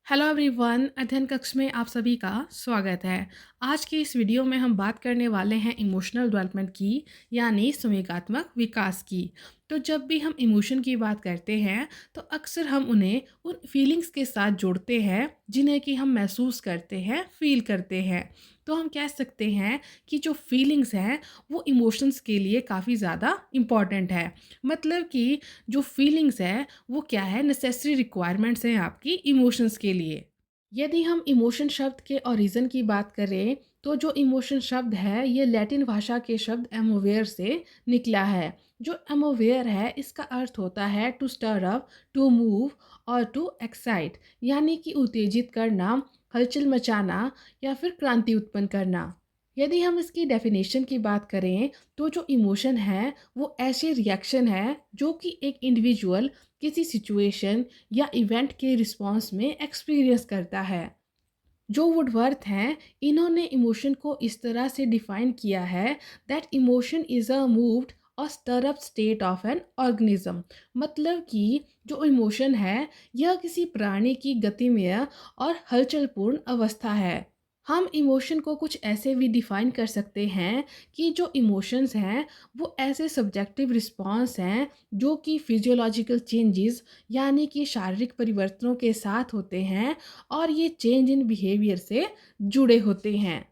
Hello everyone, अध्ययन कक्ष में आप सभी का स्वागत है। आज की इस वीडियो में हम बात करने वाले हैं इमोशनल डेवलपमेंट की, यानी संवेगात्मक विकास की। तो जब भी हम इमोशन की बात करते हैं तो अक्सर हम उन्हें उन फीलिंग्स के साथ जोड़ते हैं जिन्हें कि हम महसूस करते हैं, फील करते हैं। तो हम कह सकते हैं कि जो फीलिंग्स हैं वो इमोशंस के लिए काफ़ी ज़्यादा इम्पॉर्टेंट है। मतलब कि जो फीलिंग्स है वो क्या है, नेसेसरी रिक्वायरमेंट्स हैं आपकी इमोशंस के लिए। यदि हम इमोशन शब्द के ओरिजिन की बात करें तो जो इमोशन शब्द है ये लैटिन भाषा के शब्द एमोवेयर से निकला है। जो एमोवेयर है इसका अर्थ होता है to stir up, to move और टू एक्साइट, यानी कि उत्तेजित करना, हलचल मचाना या फिर क्रांति उत्पन्न करना। यदि हम इसकी डेफिनेशन की बात करें तो जो इमोशन है वो ऐसे रिएक्शन है जो कि एक इंडिविजुअल किसी सिचुएशन या इवेंट के रिस्पॉन्स में एक्सपीरियंस करता है। जो वुडवर्थ हैं इन्होंने इमोशन को इस तरह से डिफाइन किया है that emotion is a moved or stir up state of an organism. मतलब कि जो इमोशन है यह किसी प्राणी की गतिमय और हलचलपूर्ण अवस्था है। हम इमोशन को कुछ ऐसे भी डिफाइन कर सकते हैं कि जो इमोशंस हैं वो ऐसे सब्जेक्टिव रिस्पॉन्स हैं जो कि फिजियोलॉजिकल चेंजेस यानी कि शारीरिक परिवर्तनों के साथ होते हैं और ये चेंज इन बिहेवियर से जुड़े होते हैं।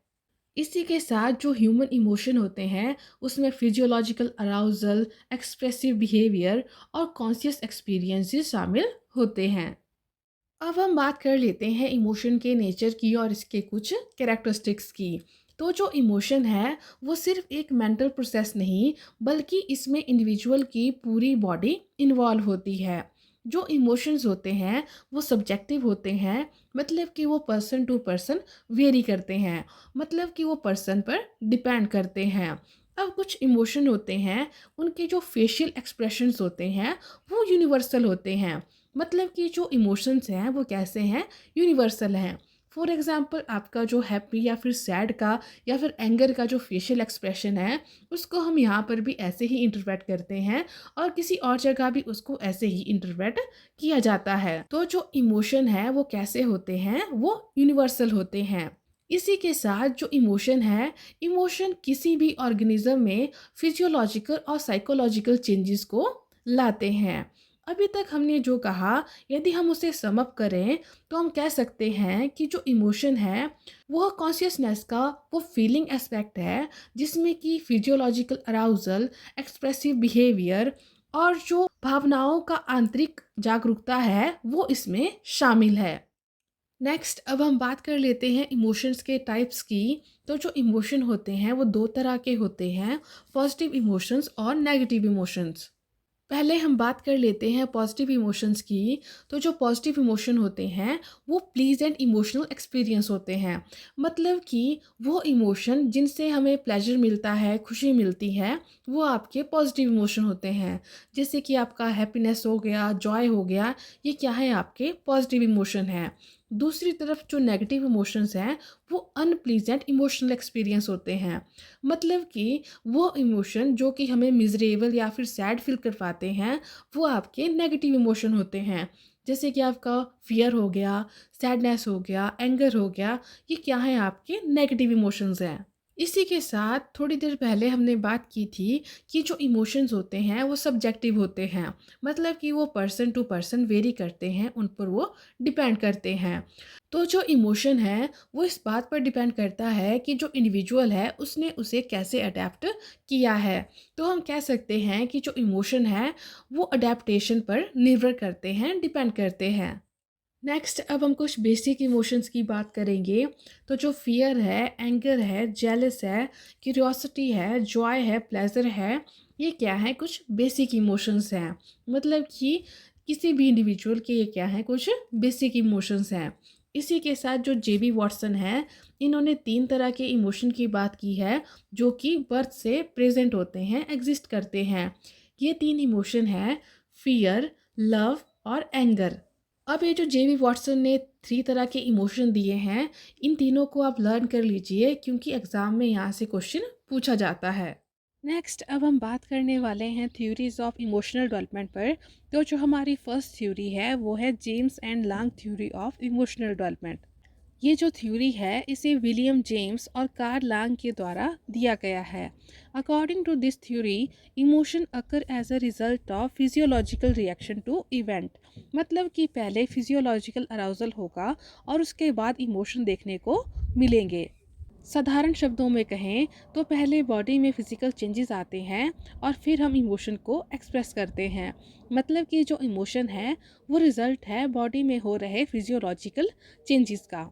इसी के साथ जो ह्यूमन इमोशन होते हैं उसमें फिजियोलॉजिकल अराउजल, एक्सप्रेसिव बिहेवियर और कॉन्शियस एक्सपीरियंसेस शामिल होते हैं। अब हम बात कर लेते हैं इमोशन के नेचर की और इसके कुछ कैरेक्टरिस्टिक्स की। तो जो इमोशन है वो सिर्फ एक मेंटल प्रोसेस नहीं बल्कि इसमें इंडिविजुअल की पूरी बॉडी इन्वॉल्व होती है। जो इमोशंस होते हैं वो सब्जेक्टिव होते हैं, मतलब कि वो पर्सन टू पर्सन वेरी करते हैं, मतलब कि वो पर्सन पर डिपेंड करते हैं। अब कुछ इमोशन होते हैं उनके जो फेशियल एक्सप्रेशंस होते हैं वो यूनिवर्सल होते हैं। मतलब कि जो इमोशंस हैं वो कैसे हैं, यूनिवर्सल हैं। फॉर एग्ज़ाम्पल आपका जो हैप्पी या फिर सैड का या फिर एंगर का जो फेशियल एक्सप्रेशन है उसको हम यहाँ पर भी ऐसे ही इंटरप्रेट करते हैं और किसी और जगह भी उसको ऐसे ही इंटरप्रेट किया जाता है। तो जो इमोशन है वो कैसे होते हैं, वो यूनिवर्सल होते हैं। इसी के साथ जो इमोशन है, इमोशन किसी भी ऑर्गेनिज्म में फिजियोलॉजिकल और साइकोलॉजिकल चेंजेस को लाते हैं। अभी तक हमने जो कहा यदि हम उसे सम अप करें तो हम कह सकते हैं कि जो इमोशन है वो कॉन्शियसनेस का वो फीलिंग एस्पेक्ट है जिसमें कि फिजियोलॉजिकल अराउजल, एक्सप्रेसिव बिहेवियर और जो भावनाओं का आंतरिक जागरूकता है वो इसमें शामिल है। नेक्स्ट अब हम बात कर लेते हैं इमोशंस के टाइप्स की। तो जो इमोशन होते हैं वो दो तरह के होते हैं, पॉजिटिव इमोशंस और नेगेटिव इमोशंस। पहले हम बात कर लेते हैं पॉजिटिव इमोशंस की। तो जो पॉजिटिव इमोशन होते हैं वो प्लीजेंट इमोशनल एक्सपीरियंस होते हैं। मतलब कि वो इमोशन जिनसे हमें प्लेजर मिलता है, खुशी मिलती है, वो आपके पॉजिटिव इमोशन होते हैं। जैसे कि आपका हैप्पीनेस हो गया, जॉय हो गया, ये क्या है, आपके पॉजिटिव इमोशन है। दूसरी तरफ जो नेगेटिव इमोशंस हैं वो अनप्लीजेंट इमोशनल एक्सपीरियंस होते हैं। मतलब कि वो इमोशन जो कि हमें मिजरेबल या फिर सैड फील करवाते हैं वो आपके नेगेटिव इमोशन होते हैं। जैसे कि आपका फियर हो गया, सैडनेस हो गया, एंगर हो गया, ये क्या है, आपके नेगेटिव इमोशंस हैं। इसी के साथ थोड़ी देर पहले हमने बात की थी कि जो इमोशंस होते हैं वो सब्जेक्टिव होते हैं, मतलब कि वो पर्सन टू पर्सन वेरी करते हैं, उन पर वो डिपेंड करते हैं। तो जो इमोशन है वो इस बात पर डिपेंड करता है कि जो इंडिविजुअल है उसने उसे कैसे अडेप्ट किया है। तो हम कह सकते हैं कि जो इमोशन है वो अडेप्टेशन पर निर्भर करते हैं, डिपेंड करते हैं। नेक्स्ट अब हम कुछ बेसिक इमोशंस की बात करेंगे। तो जो फियर है, एंगर है, जेलस है, क्यूरियोसिटी है, जॉय है, प्लेजर है, ये क्या है, कुछ बेसिक इमोशंस हैं। मतलब कि किसी भी इंडिविजुअल के ये क्या है, कुछ बेसिक इमोशंस हैं। इसी के साथ जो जेबी वॉटसन है इन्होंने तीन तरह के इमोशन की बात की है जो कि बर्थ से प्रेजेंट होते हैं, एग्जिस्ट करते हैं। ये तीन इमोशन है, फियर, लव और एंगर। अब ये जो जेबी वॉटसन ने थ्री तरह के इमोशन दिए हैं, इन तीनों को आप लर्न कर लीजिए क्योंकि एग्ज़ाम में यहाँ से क्वेश्चन पूछा जाता है। नेक्स्ट अब हम बात करने वाले हैं थ्योरीज ऑफ इमोशनल डेवलपमेंट पर। तो जो हमारी फर्स्ट थ्योरी है वो है James and Lange theory of emotional development. ये जो थ्योरी है इसे विलियम जेम्स और कार्ल लांग के द्वारा दिया गया है। According to this theory, emotion occur as a result of physiological reaction to event. मतलब कि पहले फिजियोलॉजिकल अराउजल होगा और उसके बाद इमोशन देखने को मिलेंगे। साधारण शब्दों में कहें तो पहले बॉडी में फिजिकल चेंजेस आते हैं और फिर हम इमोशन को एक्सप्रेस करते हैं। मतलब कि जो इमोशन है वो रिजल्ट है बॉडी में हो रहे फिजियोलॉजिकल चेंजेस का।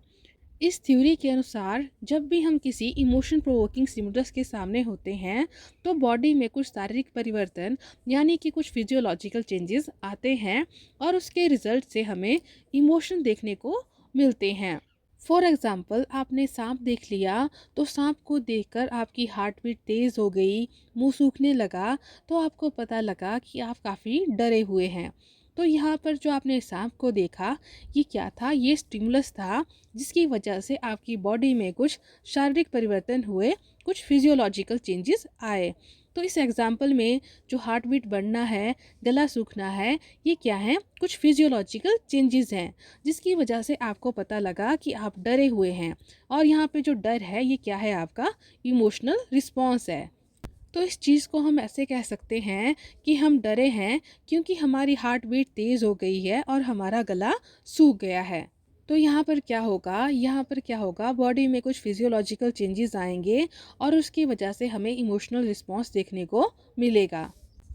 इस थ्योरी के अनुसार जब भी हम किसी इमोशन प्रोवोकिंग स्टिमुलस के सामने होते हैं तो बॉडी में कुछ शारीरिक परिवर्तन यानी कि कुछ फिजियोलॉजिकल चेंजेस आते हैं और उसके रिजल्ट से हमें इमोशन देखने को मिलते हैं। फॉर एग्ज़ाम्पल, आपने सांप देख लिया तो सांप को देखकर आपकी हार्ट बीट तेज़ हो गई, मुंह सूखने लगा, तो आपको पता लगा कि आप काफ़ी डरे हुए हैं। तो यहाँ पर जो आपने सांप को देखा, ये क्या था? ये स्टिमुलस था जिसकी वजह से आपकी बॉडी में कुछ शारीरिक परिवर्तन हुए, कुछ फिजियोलॉजिकल चेंजेस आए। तो इस एग्जाम्पल में जो हार्ट बीट बढ़ना है, गला सूखना है, ये क्या है? कुछ फिजियोलॉजिकल चेंजेस हैं जिसकी वजह से आपको पता लगा कि आप डरे हुए हैं। और यहाँ पे जो डर है ये क्या है? आपका इमोशनल रिस्पॉन्स है। तो इस चीज़ को हम ऐसे कह सकते हैं कि हम डरे हैं क्योंकि हमारी हार्ट बीट तेज़ हो गई है और हमारा गला सूख गया है। तो यहाँ पर क्या होगा? यहाँ पर क्या होगा? बॉडी में कुछ फिजियोलॉजिकल चेंजेस आएंगे और उसकी वजह से हमें इमोशनल रिस्पॉन्स देखने को मिलेगा।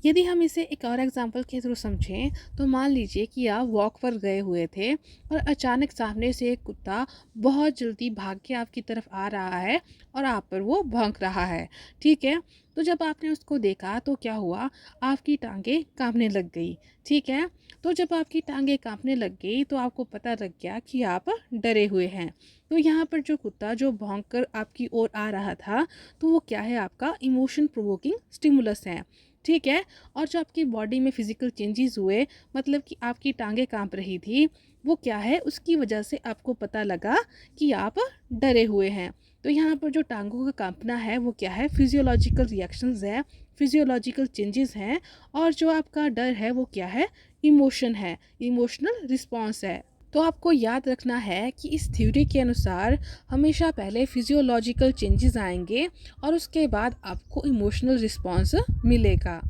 यदि हम इसे एक और एग्जांपल के थ्रू समझें तो मान लीजिए कि आप वॉक पर गए हुए थे और अचानक सामने से एक कुत्ता बहुत जल्दी भाग के आपकी तरफ आ रहा है और आप पर वो भौंक रहा है। ठीक है, तो जब आपने उसको देखा तो क्या हुआ? आपकी टांगें कांपने लग गई। ठीक है, तो जब आपकी टांगें कांपने लग गई तो आपको पता लग गया कि आप डरे हुए हैं। तो यहाँ पर जो कुत्ता जो भौंक कर आपकी ओर आ रहा था, तो वो क्या है? आपका इमोशन प्रोवोकिंग स्टिमुलस है। ठीक है, और जो आपकी बॉडी में फिजिकल चेंजेस हुए, मतलब कि आपकी टांगें कांप रही थी, वो क्या है? उसकी वजह से आपको पता लगा कि आप डरे हुए हैं। तो यहाँ पर जो टांगों का कांपना है वो क्या है? फिजियोलॉजिकल रिएक्शंस है, फिजियोलॉजिकल चेंजेस हैं। और जो आपका डर है वो क्या है? इमोशन है, इमोशनल रिस्पॉन्स है। तो आपको याद रखना है कि इस थ्योरी के अनुसार हमेशा पहले फिजियोलॉजिकल चेंजेस आएंगे और उसके बाद आपको इमोशनल रिस्पॉन्स मिलेगा।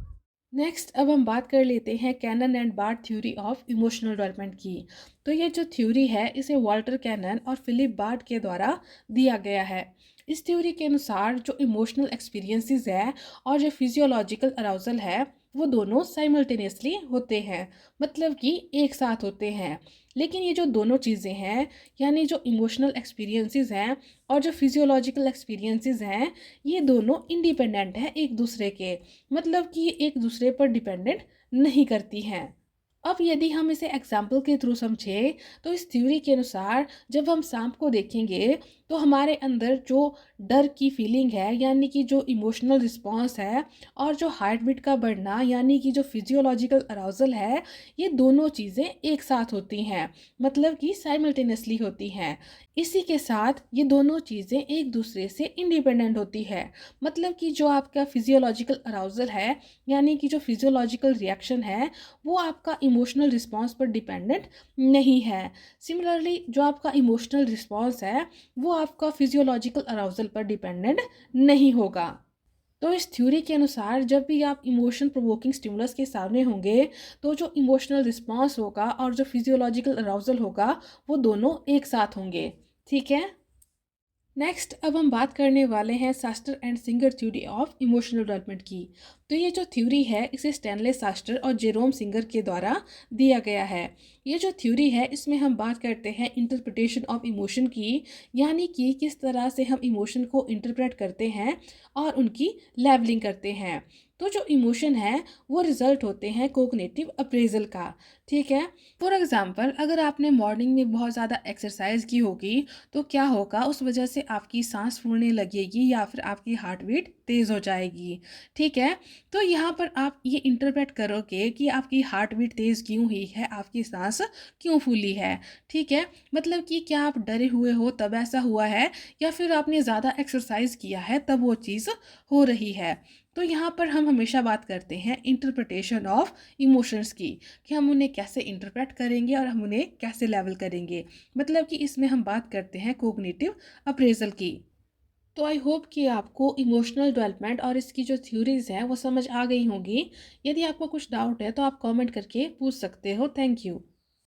नेक्स्ट अब हम बात कर लेते हैं Cannon and Bard theory of emotional development की। तो ये जो थ्योरी है इसे वाल्टर कैनन और फिलिप बार्ट के द्वारा दिया गया है। इस थ्योरी के अनुसार जो इमोशनल एक्सपीरियंसेस है और जो फिजियोलॉजिकल अराउजल है वो दोनों साइमल्टेनियसली होते हैं, मतलब कि एक साथ होते हैं। लेकिन ये जो दोनों चीज़ें हैं, यानी जो इमोशनल एक्सपीरियंसेस हैं और जो फिजियोलॉजिकल एक्सपीरियंसेस हैं, ये दोनों इंडिपेंडेंट हैं एक दूसरे के, मतलब कि ये एक दूसरे पर डिपेंडेंट नहीं करती हैं। अब यदि हम इसे एग्जाम्पल के थ्रू समझें तो इस थ्योरी के अनुसार जब हम सांप को देखेंगे तो हमारे अंदर जो डर की फीलिंग है, यानी कि जो इमोशनल रिस्पॉन्स है, और जो हार्ट बीट का बढ़ना यानी कि जो फिजियोलॉजिकल अराउजल है, ये दोनों चीज़ें एक साथ होती हैं, मतलब कि साइमल्टेनियसली होती हैं। इसी के साथ ये दोनों चीज़ें एक दूसरे से इंडिपेंडेंट होती है, मतलब कि जो आपका फिजियोलॉजिकल अराउजल है, यानी कि जो फिजियोलॉजिकल रिएक्शन है, वो आपका इमोशनल रिस्पॉन्स पर डिपेंडेंट नहीं है। सिमिलरली जो आपका इमोशनल रिस्पॉन्स है वो आपका फिजियोलॉजिकल अराउजल पर डिपेंडेंट नहीं होगा। तो इस थ्योरी के अनुसार जब भी आप इमोशन प्रोवोकिंग स्टिमुलस के सामने होंगे तो जो इमोशनल रिस्पॉन्स होगा और जो फिजियोलॉजिकल अराउजल होगा वो दोनों एक साथ होंगे। ठीक है, नेक्स्ट अब हम बात करने वाले हैं Schachter and Singer theory of emotional development की। तो ये जो थ्योरी है इसे स्टैनले सास्टर और जेरोम सिंगर के द्वारा दिया गया है। ये जो थ्योरी है इसमें हम बात करते हैं इंटरप्रिटेशन ऑफ इमोशन की, यानी कि किस तरह से हम इमोशन को इंटरप्रेट करते हैं और उनकी लेवलिंग करते हैं। तो जो इमोशन है वो रिजल्ट होते हैं कोग्निटिव अप्रेजल का। ठीक है। फॉर एग्ज़ाम्पल अगर आपने मॉर्निंग में बहुत ज़्यादा एक्सरसाइज़ की होगी, तो क्या होगा उस वज़ह से आपकी साँस फूलने लगेगी या फिर आपकी हार्ट बीट तेज़ हो जाएगी, ठीक है? तो यहाँ पर आप ये इंटरप्रेट करोगे कि आपकी हार्ट बीट तेज़ क्यों हुई है, आपकी साँस क्यों फूली है, ठीक है? मतलब कि क्या आप डरे हुए हो तब ऐसा हुआ है या फिर आपने ज़्यादा एक्सरसाइज़ किया है तब वो चीज़ हो रही है। तो यहाँ पर हम हमेशा बात करते हैं इंटरप्रिटेशन ऑफ इमोशंस की, कि हम उन्हें कैसे इंटरप्रेट करेंगे और हम उन्हें कैसे लेवल करेंगे। मतलब कि इसमें हम बात करते हैं कोग्निटिव अप्रेजल की। तो आई होप कि आपको इमोशनल डेवलपमेंट और इसकी जो थ्योरीज हैं वो समझ आ गई होंगी। यदि आपको कुछ डाउट है तो आप कमेंट करके पूछ सकते हो। Thank you.